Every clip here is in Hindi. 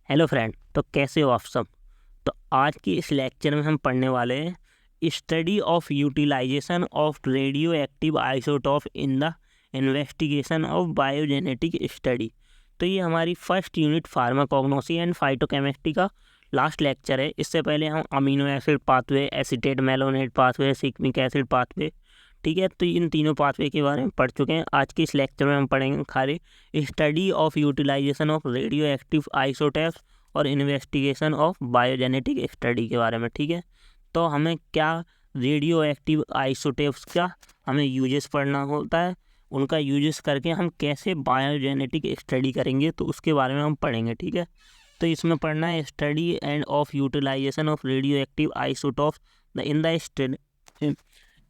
हेलो फ्रेंड, तो कैसे हो आप सब। तो आज की इस लेक्चर में हम पढ़ने वाले हैं study of utilisation of radio active isotope in the investigation of biogenetic study. तो ये हमारी first unit pharmacognosy and phytochemistry का लास्ट लेक्चर है। इससे पहले हम amino acid pathway, acetate malonate pathway, shikimic acid pathway, ठीक है, तो इन तीनों पाथवे के बारे में पढ़ चुके हैं। आज के इस लेक्चर में हम पढ़ेंगे खाली study of utilisation of radio active isotopes और इन्वेस्टिगेशन ऑफ बायोजेनेटिक स्टडी के बारे में। ठीक है, तो हमें क्या रेडियो एक्टिव आइसोटॉप्स का हमें यूजेस पढ़ना होता है, उनका यूजेस करके हम कैसे बायोजेनेटिक स्टडी करेंगे, तो उसके बारे में हम पढ़ेंगे। ठीक है, तो इसमें पढ़ना है study and of utilisation of radio active isotopes in the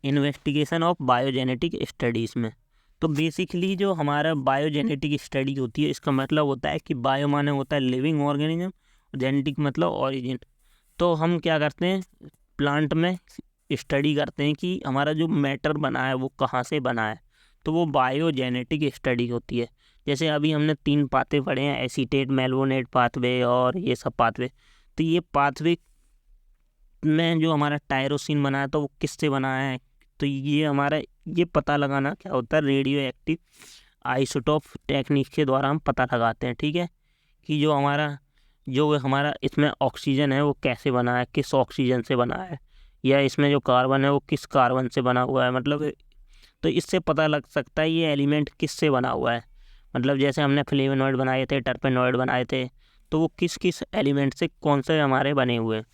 investigation of biogenetic studies में। तो बेसिकली जो हमारा बायोजेनेटिक स्टडी होती है, इसका मतलब होता है कि बायो माने होता है लिविंग ऑर्गेनिज्म, जेनेटिक मतलब ऑरिजिन। तो हम क्या करते हैं, प्लांट में स्टडी करते हैं कि हमारा जो मैटर बना है वो कहाँ से बना है, तो वो बायोजेनेटिक स्टडी होती है। जैसे अभी हमने 3 पाथवे पढ़े हैं, एसीटेट मेलोनेट पाथवे और ये सब पाथवे। तो ये पाथवे में जो हमारा टायरोसिन बना है तो वो किससे बना है, तो ये हमारा ये पता लगाना क्या होता है, रेडियो एक्टिव आइसोटोप टेक्निक के द्वारा हम पता लगाते हैं। ठीक है, कि जो हमारा इसमें ऑक्सीजन है वो कैसे बना है, किस ऑक्सीजन से बना है, या इसमें जो कार्बन है वो किस कार्बन से बना हुआ है, मतलब तो इससे पता लग सकता है ये एलिमेंट किस से बना हुआ है। मतलब जैसे हमने फ्लेवोनॉइड बनाए थे, टर्पेनॉइड बनाए थे, तो वो किस किस एलिमेंट से कौन से हमारे बने हुए हैं।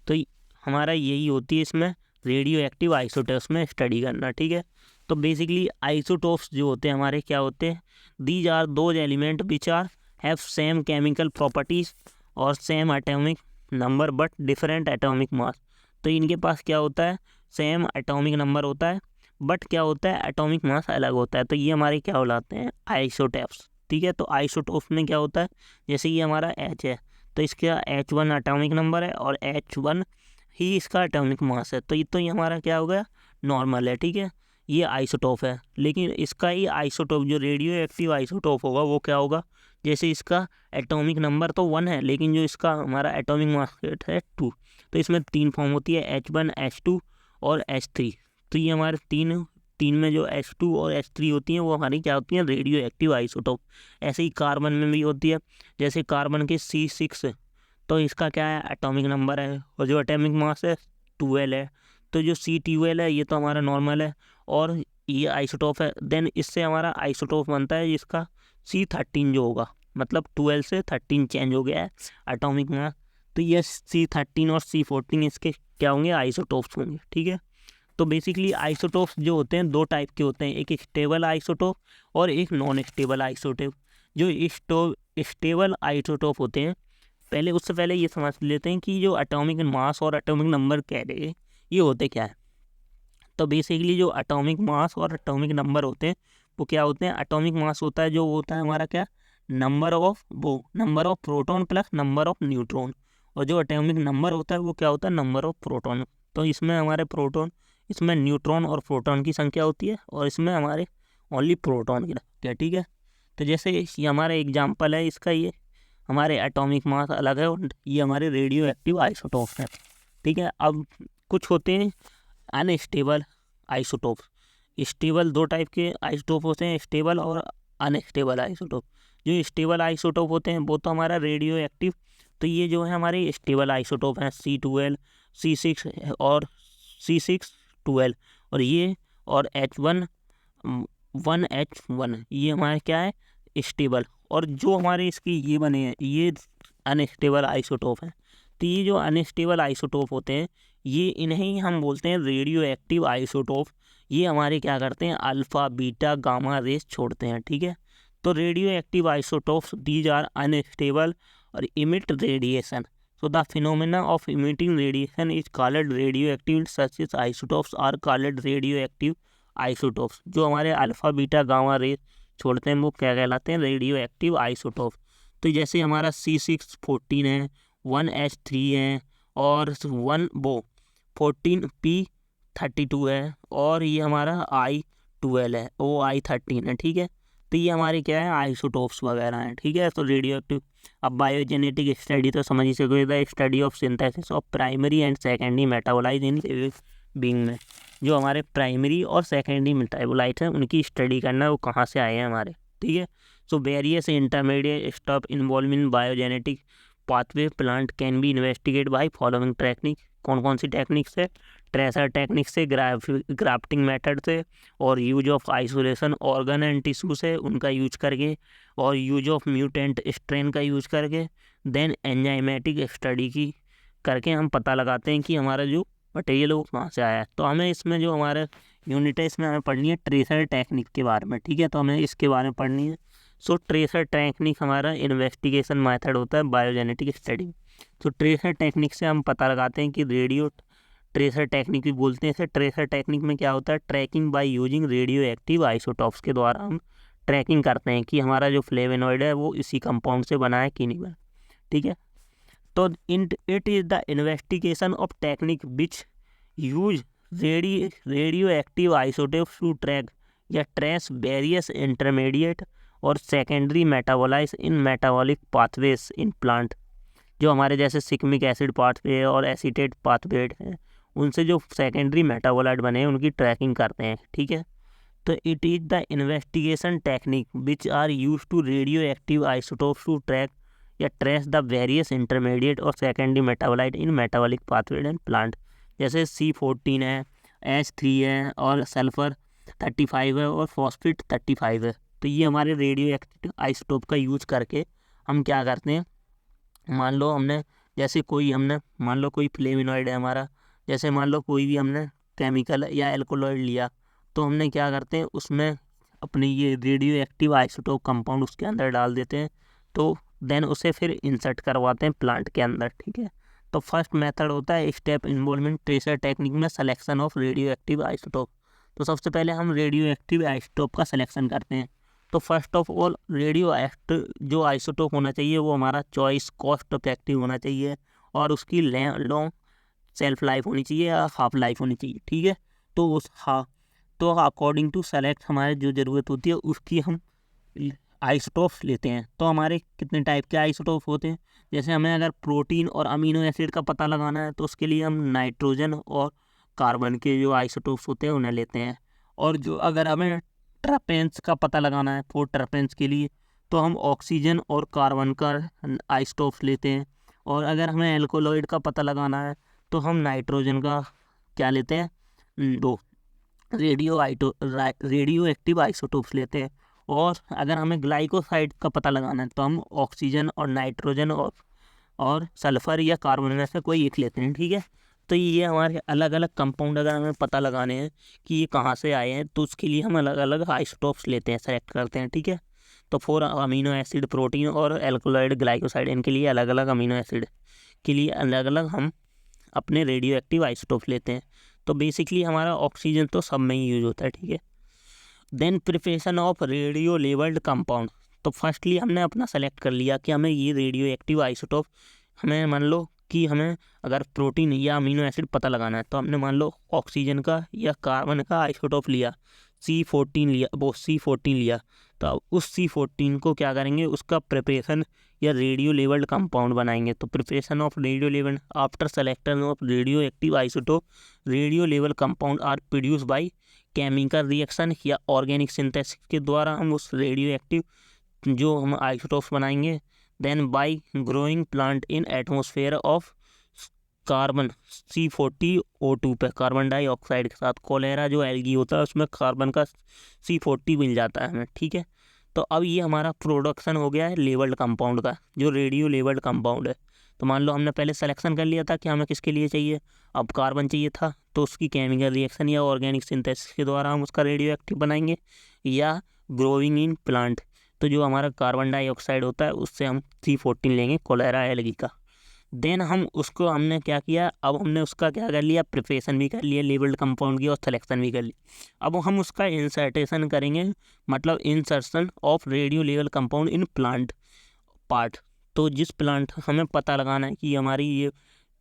तो हमारा यही होती है इसमें रेडियो एक्टिव आइसोटोप्स में स्टडी करना। ठीक है, तो बेसिकली आइसोटोप्स जो होते हैं हमारे क्या होते हैं, these are those element which are have same chemical properties और same atomic number but different atomic mass. तो इनके पास क्या होता है, सेम एटॉमिक नंबर होता है, बट क्या होता है, एटॉमिक मास अलग होता है। तो ये हमारे क्या कहलाते हैं, आइसोटोप्स। ठीक है, तो आइसोटोप्स में क्या होता है, जैसे ये हमारा H है तो इसका H1 एटॉमिक नंबर है और H1 ही इसका एटॉमिक मास है। तो ये हमारा क्या हो गया, नॉर्मल है। ठीक है, ये आइसोटोप है, लेकिन इसका ही आइसोटोप जो रेडियो एक्टिव आइसोटोप होगा वो क्या होगा, जैसे इसका एटॉमिक नंबर तो 1 है, लेकिन जो इसका हमारा एटॉमिक मास है 2। तो इसमें 3 फॉर्म होती है, H1 H2 और H3। तो ये हमारे तीन में जो H2 और H3 होती हैं वो हमारी क्या होती हैं, रेडियो एक्टिव आइसोटोप। ऐसे ही कार्बन में भी होती है, जैसे कार्बन के C6, तो इसका क्या है, एटॉमिक नंबर है, और जो एटॉमिक मास है 12 है। तो जो C12 है ये तो हमारा नॉर्मल है और ये आइसोटोप है। देन इससे हमारा आइसोटोप बनता है जिसका C13 जो होगा, मतलब 12 से 13 चेंज हो गया है एटॉमिक मास। तो ये C13 और C14 इसके क्या होंगे, आइसोटोप्स होंगे। ठीक है, तो बेसिकली आइसोटोप्स जो होते हैं 2 टाइप के होते हैं, एक स्टेबल आइसोटोप और एक नॉन स्टेबल आइसोटोप। जो स्टेबल आइसोटोप होते हैं, पहले उससे पहले ये समझ लेते हैं कि जो एटॉमिक मास और एटॉमिक नंबर कह रहे हैं ये होते क्या है। तो बेसिकली जो एटॉमिक मास और एटॉमिक नंबर होते हैं वो क्या होते हैं, एटॉमिक मास होता है जो होता है हमारा क्या, number of proton plus number of neutron, और जो एटॉमिक नंबर होता है वो क्या होता है, नंबर ऑफ प्रोटॉन। तो इसमें हमारे इसमें न्यूट्रॉन और प्रोटॉन की संख्या होती है और इसमें हमारे ओनली प्रोटॉन की संख्या। ठीक है, तो जैसे ये हमारा एग्जाम्पल है इसका, ये हमारे एटॉमिक मास अलग है और ये हमारे रेडियो एक्टिव आइसोटोप है। ठीक है, अब कुछ होते हैं अनस्टेबल आइसोटोप। स्टेबल 2 टाइप के आइसोटोप होते हैं, स्टेबल और अनस्टेबल आइसोटोप। जो स्टेबल आइसोटोप होते हैं वो तो हमारा रेडियो एक्टिव, तो ये जो है हमारे स्टेबल आइसोटोप हैं, C12 C6 और C6 12, और ये और H1 1H1 ये हमारे क्या है, स्टेबल। और जो हमारे इसकी ये बने हैं ये अनस्टेबल आइसोटोप हैं। तो ये जो अनस्टेबल आइसोटोप होते हैं ये इन्हें हम बोलते हैं रेडियो एक्टिव आइसोटोप। ये हमारे क्या करते हैं, अल्फ़ा बीटा गामा रेस छोड़ते हैं। ठीक है, तो radio active isotopes these are unstable और emit radiation. So the phenomena of emitting radiation is called radioactive. Such as isotopes are called radioactive isotopes. जो हमारे अल्फ़ा बीटा गामा रेस छोड़ते हैं वो क्या कहलाते हैं, रेडियो एक्टिव आइसोटोप। तो जैसे हमारा C614 है, 1H3 है और 14P32 है, और ये हमारा I12 है, वो I13 है। ठीक है, तो ये हमारे क्या है, आइसोटोप्स वगैरह हैं, ठीक है। तो रेडियो एक्टिव, अब बायोजेनेटिक स्टडी तो समझ ही सकोगे, the study of synthesis of primary and secondary metabolite in being में, जो हमारे प्राइमरी और सेकेंडरी मेटाबोलाइट हैं उनकी स्टडी करना, वो कहाँ से आए हैं हमारे, ठीक है। So various intermediate step involve in biogenetic pathway plant can be investigate by following technique. कौन कौन सी टेक्निक से, ट्रेसर टेक्निक से, ग्राफ्टिंग मेथड से, और use of isolation organ and tissue से उनका यूज करके, और यूज ऑफ म्यूटेंट स्ट्रेन का यूज करके, देन एंजाइमेटिक स्टडी की करके हम पता लगाते हैं कि हमारा जो मटेरियल वो कहाँ से आया है। तो हमें इसमें जो हमारा यूनिट है इसमें हमें पढ़नी है ट्रेसर टेक्निक के बारे में, ठीक है। तो हमें इसके बारे में पढ़नी है। सो ट्रेसर टेक्निक हमारा इन्वेस्टिगेशन मेथड होता है बायोजेनेटिक स्टडी। तो ट्रेसर टेक्निक से हम पता लगाते हैं कि रेडियो ट्रेसर टेक्निक भी बोलते हैं इसे। ट्रेसर टेक्निक में क्या होता है, tracking by using radioactive isotopes के द्वारा हम ट्रैकिंग करते हैं कि हमारा जो फ्लेवोनॉइड है वो इसी कंपाउंड से बना है कि नहीं बना, ठीक है। तो it is the investigation of technique which use radio active isotopes to track या ट्रेस वेरियस इंटरमीडिएट और secondary metabolites in metabolic pathways in plant. जो हमारे जैसे सिकमिक एसिड पाथवे और एसीटेट पाथवे हैं, उनसे जो सेकेंडरी मेटाबोलाइट बने हैं उनकी ट्रैकिंग करते हैं, ठीक है। तो it is the investigation technique which are use to radio active isotopes to track या ट्रेस द वेरियस इंटरमीडिएट और secondary metabolite in metabolic pathway and plant. जैसे C14 है, H3 है, और सल्फर 35 है, और फॉस्फेट 35 है। तो ये हमारे रेडियो एक्टिव आइसोटोप का यूज करके हम क्या करते हैं, मान लो हमने जैसे कोई हमने मान लो कोई फ्लेवोनॉइड है हमारा, जैसे मान लो कोई भी हमने केमिकल या एल्कोलॉइड लिया, तो हमने क्या करते हैं उसमें अपने ये रेडियो एक्टिव आइसोटोप कंपाउंड उसके अंदर डाल देते हैं। तो देन उसे फिर इंसर्ट करवाते हैं प्लांट के अंदर, ठीक है। तो फर्स्ट मेथड होता है स्टेप इन्वॉल्वमेंट ट्रेसर टेक्निक में selection of radio active isotope. तो सबसे पहले हम रेडियो एक्टिव आइसोटोप का सिलेक्शन करते हैं। तो first of all radio active जो आइसोटोप होना चाहिए वो हमारा चॉइस कॉस्ट इफेक्टिव होना चाहिए, और उसकी लॉन्ग सेल्फ लाइफ होनी चाहिए या हाफ लाइफ होनी चाहिए, ठीक है। तो उस तो अकॉर्डिंग टू सेलेक्ट हमारे जो ज़रूरत होती है उसकी हम आइसोटोप्स लेते हैं। तो हमारे कितने टाइप के आइसोटोप होते हैं, जैसे हमें अगर प्रोटीन और अमीनो एसिड का पता लगाना है तो उसके लिए हम नाइट्रोजन और कार्बन के जो आइसोटोप्स होते हैं उन्हें लेते हैं। और जो अगर हमें ट्रपेंस का पता लगाना है फोर ट्रपेंस के लिए, तो हम ऑक्सीजन और कार्बन का आइसोटोप्स लेते हैं। और अगर हमें एल्कोलॉइड का पता लगाना है तो हम नाइट्रोजन का क्या लेते हैं, दो रेडियो एक्टिव आइसोटोप्स लेते हैं। और अगर हमें ग्लाइकोसाइड का पता लगाना है तो हम ऑक्सीजन और नाइट्रोजन और सल्फर या कार्बन में से कोई एक लेते हैं, ठीक है। तो ये हमारे अलग अलग कंपाउंड अगर हमें पता लगाने हैं कि ये कहाँ से आए हैं तो उसके लिए हम अलग अलग आइसोटोप्स लेते हैं, सेलेक्ट करते हैं, ठीक है। तो 4 अमीनो एसिड प्रोटीन और एल्कोलॉइड ग्लाइकोसाइड, इनके लिए अलग अलग अमीनो एसिड के लिए अलग अलग हम अपने रेडियो एक्टिव आइसोटोप्स लेते हैं। तो बेसिकली हमारा ऑक्सीजन तो सब में ही यूज होता है, ठीक है। Then preparation of radiolabelled compound. तो फर्स्टली हमने अपना सेलेक्ट कर लिया कि हमें ये रेडियो एक्टिव आइसोटोप, हमें मान लो कि हमें अगर प्रोटीन या अमीनो एसिड पता लगाना है तो हमने मान लो ऑक्सीजन का या कार्बन का आइसोटोप लिया, C14 लिया। तो अब उस C14 को क्या करेंगे, उसका प्रिपरेशन या रेडियो लेबल्ड कंपाउंड बनाएंगे। तो preparation of radiolabelled after selection of radio active isotope, radiolabel compound are produce by chemical reaction या ऑर्गेनिक सिंथेसिस के द्वारा हम उस रेडियो एक्टिव जो हम आइसोटोप्स बनाएंगे। Then by growing plant in atmosphere of carbon C40O2 पे, कार्बन डाइऑक्साइड के साथ कोलेरा जो एल्गी होता है उसमें कार्बन का C40 मिल जाता है हमें, ठीक है। तो अब ये हमारा प्रोडक्शन हो गया है लेबल्ड कंपाउंड का, जो रेडियो लेबल्ड कंपाउंड है। तो मान लो हमने पहले सिलेक्शन कर लिया था कि हमें किसके लिए चाहिए, अब कार्बन चाहिए था, तो उसकी केमिकल रिएक्शन या ऑर्गेनिक सिंथेसिस के द्वारा हम उसका रेडियो एक्टिव बनाएंगे, या ग्रोइंग इन प्लांट, तो जो हमारा कार्बन डाइऑक्साइड होता है उससे हम C14 लेंगे कोलेरा एल्गी का। देन हम उसको हमने क्या किया, अब हमने उसका क्या कर लिया, प्रिपरेशन भी कर लिया लेबल्ड कंपाउंड की और सिलेक्शन भी कर ली। अब हम उसका इंसर्टेशन करेंगे, मतलब insertion of radio label compound in plant part. तो जिस प्लांट हमें पता लगाना है कि हमारी ये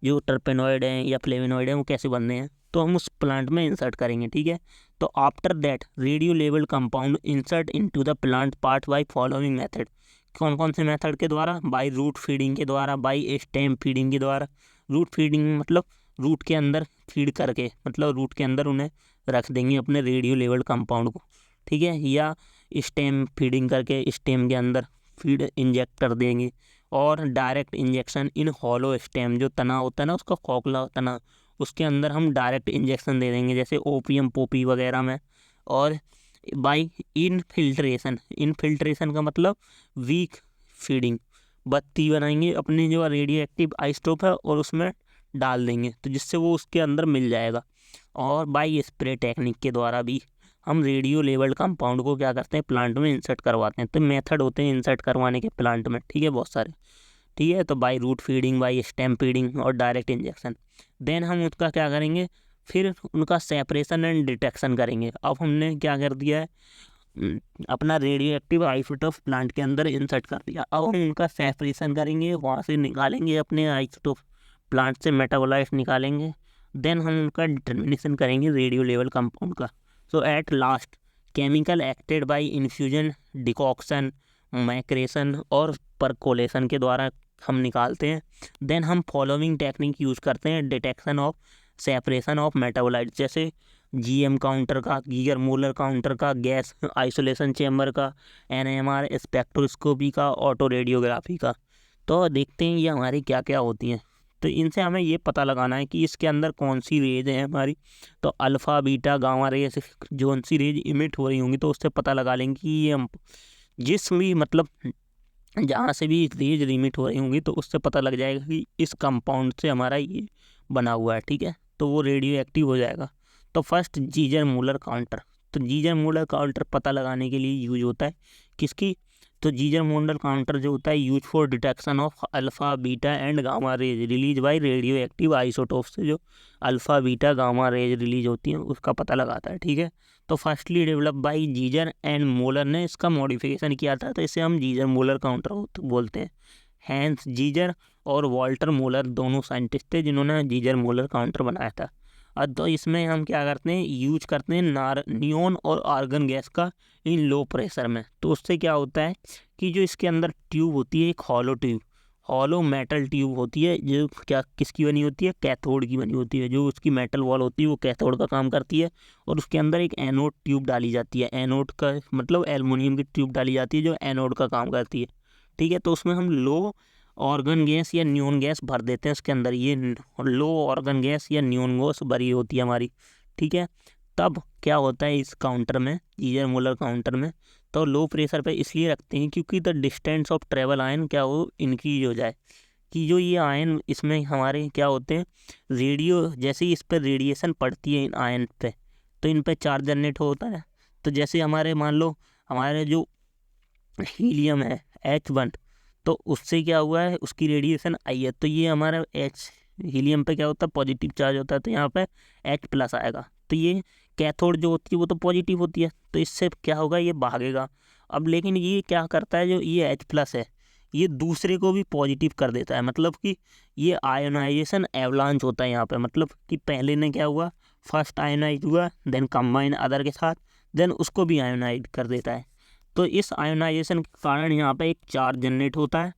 जो टर्पेनॉइड हैं या फ्लेवोनॉइड हैं वो कैसे बनने हैं, तो हम उस प्लांट में इंसर्ट करेंगे, ठीक है। तो after that radio level compound insert into the plant part by following method. कौन कौन से मेथड के द्वारा? बाय रूट फीडिंग के द्वारा, बाय स्टेम फीडिंग के द्वारा। रूट फीडिंग मतलब रूट के अंदर फीड करके, मतलब रूट के अंदर उन्हें रख देंगे अपने रेडियो लेवल कंपाउंड को, ठीक है। या स्टेम फीडिंग करके स्टेम के अंदर फीड इंजेक्ट कर देंगे। और डायरेक्ट इंजेक्शन इन हॉलो स्टेम, जो तना होता है ना उसका खोखला तना, उसके अंदर हम डायरेक्ट इंजेक्शन दे देंगे जैसे ओपीएम पोपी वगैरह में। और बाई इनफिल्ट्रेशन, इनफिल्ट्रेशन का मतलब वीक फीडिंग, बत्ती बनाएंगे अपने जो रेडियो एक्टिव आइसोटोप है और उसमें डाल देंगे तो जिससे वो उसके अंदर मिल जाएगा। और बाई स्प्रे टेक्निक के द्वारा भी हम रेडियो लेवल कंपाउंड को क्या करते हैं, प्लांट में इंसर्ट करवाते हैं। तो मेथड होते हैं इंसर्ट करवाने के प्लांट में, ठीक है, बहुत सारे, ठीक है। तो by root feeding, by stem feeding और डायरेक्ट इंजेक्शन। देन हम उसका क्या करेंगे, फिर उनका सेपरेशन एंड डिटेक्शन करेंगे। अब हमने क्या कर दिया है, अपना रेडियो एक्टिव आइसोटोप प्लांट के अंदर इंसर्ट कर दिया। अब हम उनका सेपरेशन करेंगे, वहाँ से निकालेंगे अपने आइसोटोप प्लांट से मेटाबोलाइट्स निकालेंगे। देन हम उनका डिटर्मिनेशन करेंगे रेडियो लेवल कंपाउंड का। So at last chemical acted by infusion, decoction, maceration और परकोलेशन के द्वारा हम निकालते हैं। देन हम फॉलोइंग टेक्निक यूज़ करते हैं detection of separation of metabolite, जैसे जीएम काउंटर का, गीगर मूलर काउंटर का, गैस आइसोलेशन चैम्बर का, एनएमआर स्पेक्ट्रोस्कोपी का, ऑटो रेडियोग्राफी का। तो देखते हैं ये हमारी क्या क्या होती हैं। तो इनसे हमें ये पता लगाना है कि इसके अंदर कौन सी रेज है हमारी। तो अल्फ़ा बीटा गामा रेज, जो सी रेज इमिट हो रही होंगी तो उससे पता लगा लेंगे कि ये हम जिस भी मतलब जहाँ से भी रेज इमिट हो रही होंगी तो उससे पता लग जाएगा कि इस कंपाउंड से हमारा ये बना हुआ है, ठीक है। तो वो रेडियो एक्टिव हो जाएगा। तो फर्स्ट जीजर मूलर काउंटर। तो जीजर मूलर काउंटर पता लगाने के लिए यूज होता है किसकी? तो जीजर मूलर काउंटर जो होता है use for detection of alpha beta and gamma rays release by radio active isotope से जो alpha beta gamma rays release होती हैं उसका पता लगाता है, ठीक है। तो firstly develop by Geiger and Muller ने इसका मॉडिफिकेशन किया था, तो इसे हम जीजर मूलर काउंटर बोलते हैं। हैंस जीजर और वॉल्टर मोलर दोनों साइंटिस्ट थे जिन्होंने जीजर मूलर काउंटर बनाया था। अब तो इसमें हम क्या करते हैं, यूज करते हैं नियोन और आर्गन गैस का इन लो प्रेशर में। तो उससे क्या होता है कि जो इसके अंदर ट्यूब होती है, एक hollow tube, hollow metal tube होती है, जो क्या किसकी बनी होती है, कैथोड की बनी होती है। जो उसकी मेटल वॉल होती है वो कैथोड का काम करती है और उसके अंदर एक एनोड ट्यूब डाली जाती है। एनोड का मतलब एल्युमिनियम की ट्यूब डाली जाती है जो एनोड का काम करती है, ठीक है। तो उसमें हम लो ऑर्गन गैस या न्यून गैस भर देते हैं उसके अंदर। ये लो ऑर्गन गैस या न्यून गैस भरी होती है हमारी, ठीक है। तब क्या होता है इस काउंटर में, जीजर मूलर काउंटर में, तो लो प्रेशर पे इसलिए रखते हैं क्योंकि the distance of travel ion क्या हो इंक्रीज हो जाए। कि जो ये आयन इसमें हमारे क्या होते हैं, रेडियो जैसे ही इस पर रेडिएशन पड़ती है इन आयन पे तो इन पे चार्ज जनरेट होता है। तो जैसे हमारे मान लो हमारे जो हीलियम है H1, तो उससे क्या हुआ है, उसकी रेडिएशन आई है, तो ये हमारा हीलियम पे क्या होता है, पॉजिटिव चार्ज होता है, तो यहाँ पे H+ आएगा। तो ये कैथोड जो होती है वो तो पॉजिटिव होती है, तो इससे क्या होगा, ये भागेगा। अब लेकिन ये क्या करता है, जो ये H+ है ये दूसरे को भी पॉजिटिव कर देता है। मतलब कि ये आयोनाइजेशन एवलांच होता है यहाँ पे। मतलब कि पहले ने क्या हुआ, फर्स्ट आयोनाइज हुआ, देन कंबाइन अदर के साथ, देन उसको भी आयोनाइज कर देता है। तो इस आयोनाइजेशन के कारण यहाँ पे एक चार्ज जनरेट होता है।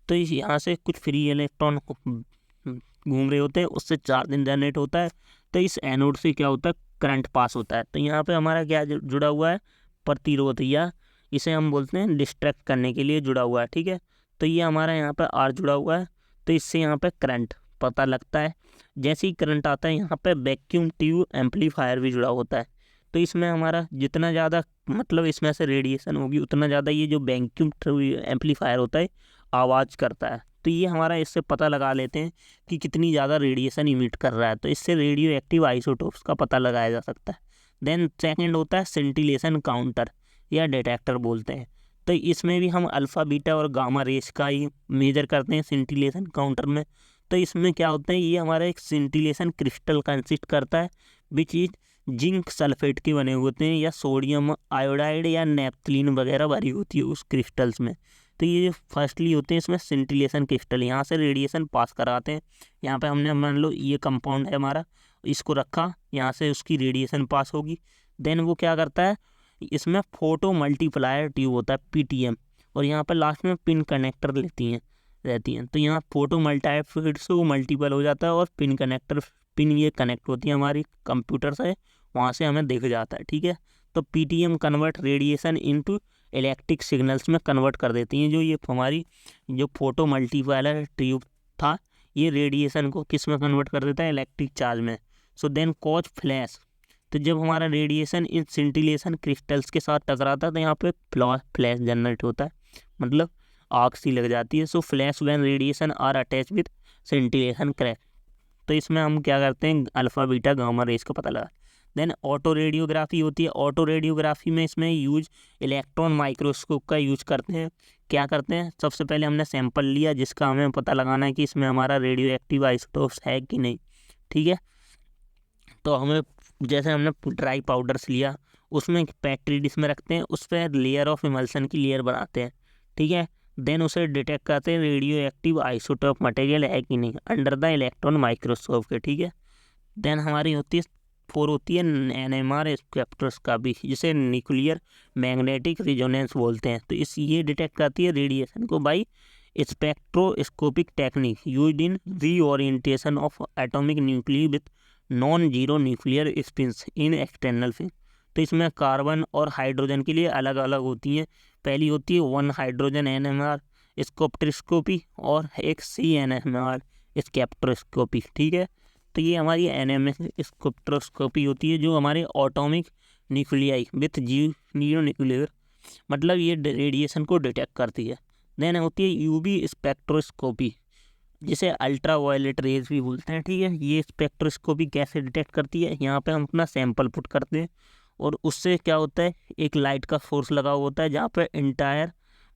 तो इस यहाँ से कुछ फ्री इलेक्ट्रॉन घूम रहे होते हैं, उससे चार्ज जनरेट होता है। तो इस एनोड से क्या होता है, करंट पास होता है। तो यहाँ पे हमारा क्या जुड़ा हुआ है, प्रतिरोध, या इसे हम बोलते हैं डिस्ट्रैक्ट करने के लिए जुड़ा हुआ है, ठीक है। तो ये हमारा यहाँ पे आर जुड़ा हुआ है, तो इससे यहाँ पे करंट पता लगता है। जैसे ही करंट आता है यहाँ पे वैक्यूम ट्यूब एम्पलीफायर भी जुड़ा होता है। तो इसमें हमारा जितना ज़्यादा मतलब इसमें से रेडिएशन होगी उतना ज़्यादा ये जो वैक्यूम एम्पलीफायर होता है आवाज़ करता है। तो ये हमारा इससे पता लगा लेते हैं कि कितनी ज़्यादा रेडिएशन इमिट कर रहा है। तो इससे रेडियो एक्टिव आइसोटोप्स का पता लगाया जा सकता है। देन सेकंड होता है सेंटिलेशन काउंटर या डिटेक्टर बोलते हैं। तो इसमें भी हम अल्फ़ा बीटा और गामा रेस का ही मेजर करते हैं सेंटिलेशन काउंटर में। तो इसमें क्या होता है, ये हमारा एक सेंटिलेशन क्रिस्टल कंसिस्ट करता है विच इज जिंक सल्फेट के बने होते हैं, या सोडियम आयोडाइड या नेपथलीन वगैरह भरी होती है उस क्रिस्टल्स में। तो ये फर्स्टली होते हैं इसमें सेंटिलेशन क्रिस्टल, यहाँ से रेडिएशन पास कराते हैं। यहाँ पे हमने मान लो ये कंपाउंड है हमारा, इसको रखा, यहाँ से उसकी रेडिएशन पास होगी, देन वो क्या करता है, इसमें फोटो मल्टीप्लायर ट्यूब होता है PTM, और यहाँ पर लास्ट में पिन कनेक्टर रहती हैं। तो यहाँ फोटो मल्टीप्लाई फिर से वो मल्टीपल हो जाता है और पिन ये कनेक्ट होती है हमारी कंप्यूटर से, वहाँ से हमें दिख जाता है। ठीक है, तो PTM convert radiation into electric signals में कन्वर्ट कर देती हैं। जो ये हमारी जो फोटो मल्टीप्लायर ट्यूब था, ये रेडिएशन को किस में कन्वर्ट कर देता है, इलेक्ट्रिक चार्ज में। सो देन कॉज फ्लैश, तो जब हमारा रेडिएशन इन सिंटिलेशन क्रिस्टल्स के साथ टकराता है तो यहाँ पे फ्लैश जनरेट होता है, मतलब आग सी लग जाती है। So flash when radiation are attach with scintillation crack, तो इसमें हम क्या करते हैं, अल्फा बीटा गामा रेस का पता लगा। देन ऑटो रेडियोग्राफी होती है। ऑटो रेडियोग्राफी में इसमें यूज इलेक्ट्रॉन माइक्रोस्कोप का यूज करते हैं। क्या करते हैं, सबसे पहले हमने सैंपल लिया जिसका हमें पता लगाना है कि इसमें हमारा रेडियो एक्टिव आइसोटोप्स है कि नहीं। ठीक है, तो हमें जैसे हमने ड्राई पाउडर्स लिया, उसमें पेट्री डिश में रखते हैं, उस पर लेयर ऑफ इमल्सन की लेयर बनाते हैं। ठीक है, देन उसे डिटेक्ट करते हैं रेडियो एक्टिव आइसोटोप मटेरियल है कि नहीं अंडर द इलेक्ट्रॉन माइक्रोस्कोप के। ठीक है, देन हमारी होती है 4 होती है NMR स्पेक्ट्रोस्कोपी, जिसे न्यूक्लियर मैग्नेटिक रिजोनेंस बोलते हैं। तो ये डिटेक्ट करती है रेडिएशन को by spectroscopic technique used in reorientation of atomic nuclear with non zero nuclear spins in external film. तो इसमें कार्बन और हाइड्रोजन के लिए अलग अलग होती हैं। पहली होती है 1 हाइड्रोजन NMR स्पेक्ट्रोस्कोपी और एक CNMR स्पेक्ट्रोस्कोपी। ठीक है, तो ये हमारी NMS स्पेक्ट्रोस्कोपी होती है जो हमारे atomic nuclei with zero nuclear, मतलब ये रेडिएशन को डिटेक्ट करती है। देन होती है UV स्पेक्ट्रोस्कोपी, जिसे अल्ट्रा वायलेट रेज भी बोलते हैं। ठीक है, ये स्पेक्ट्रोस्कोपी कैसे डिटेक्ट करती है, यहाँ पे हम अपना सैंपल पुट करते हैं और उससे क्या होता है, एक लाइट का सोर्स लगा होता है जहाँ पे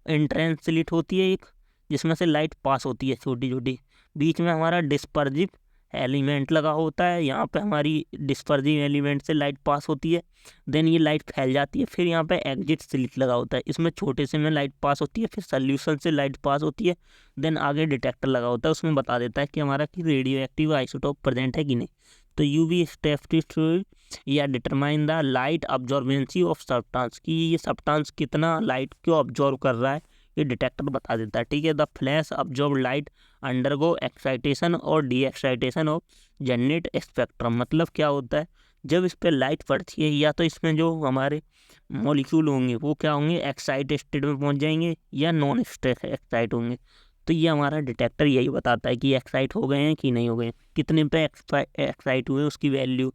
इंट्रेंस स्लिट होती है एक, जिसमें से लाइट पास होती है छोटी छोटी, बीच में हमारा डिस्पर्जिव एलिमेंट लगा होता है, यहाँ पे हमारी डिस्पर्जिव एलिमेंट से लाइट पास होती है। देन ये लाइट फैल जाती है, फिर यहाँ पे एग्जिट स्लिट लगा होता है, इसमें छोटे से में लाइट पास होती है, फिर सॉल्यूशन से लाइट पास होती है। देन आगे डिटेक्टर लगा होता है, उसमें बता देता है कि हमारा कि रेडियो एक्टिव आइसोटोप प्रेजेंट है कि नहीं। तो UV स्पेक्ट्रोस्कोपी या determine the light absorbency of substance, कि ये सब्सटेंस कितना लाइट को ऑब्जॉर्व कर रहा है, ये डिटेक्टर बता देता है। ठीक है, the flash absorb light undergo excitation और de excitation of generate spectrum, मतलब क्या होता है, जब इस पर लाइट पड़ती है या तो इसमें जो हमारे मॉलिक्यूल होंगे वो क्या होंगे, एक्साइट स्टेट में पहुंच जाएंगे या नॉन एक्साइट होंगे। तो ये हमारा डिटेक्टर यही बताता है कि एक्साइट हो गए हैं कि नहीं हो गए, कितने पे एक्साइट हुए उसकी वैल्यू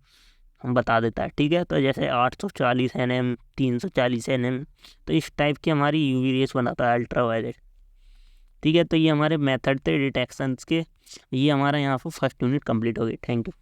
हम बता देता है। ठीक है, तो जैसे 840 nm 340 nm, तो इस टाइप की हमारी UV रेस बनाता है अल्ट्रा वायलेट। ठीक है, तो ये हमारे मेथड थे डिटेक्शंस के। ये हमारा यहाँ पर फर्स्ट यूनिट कंप्लीट हो गई। Thank you.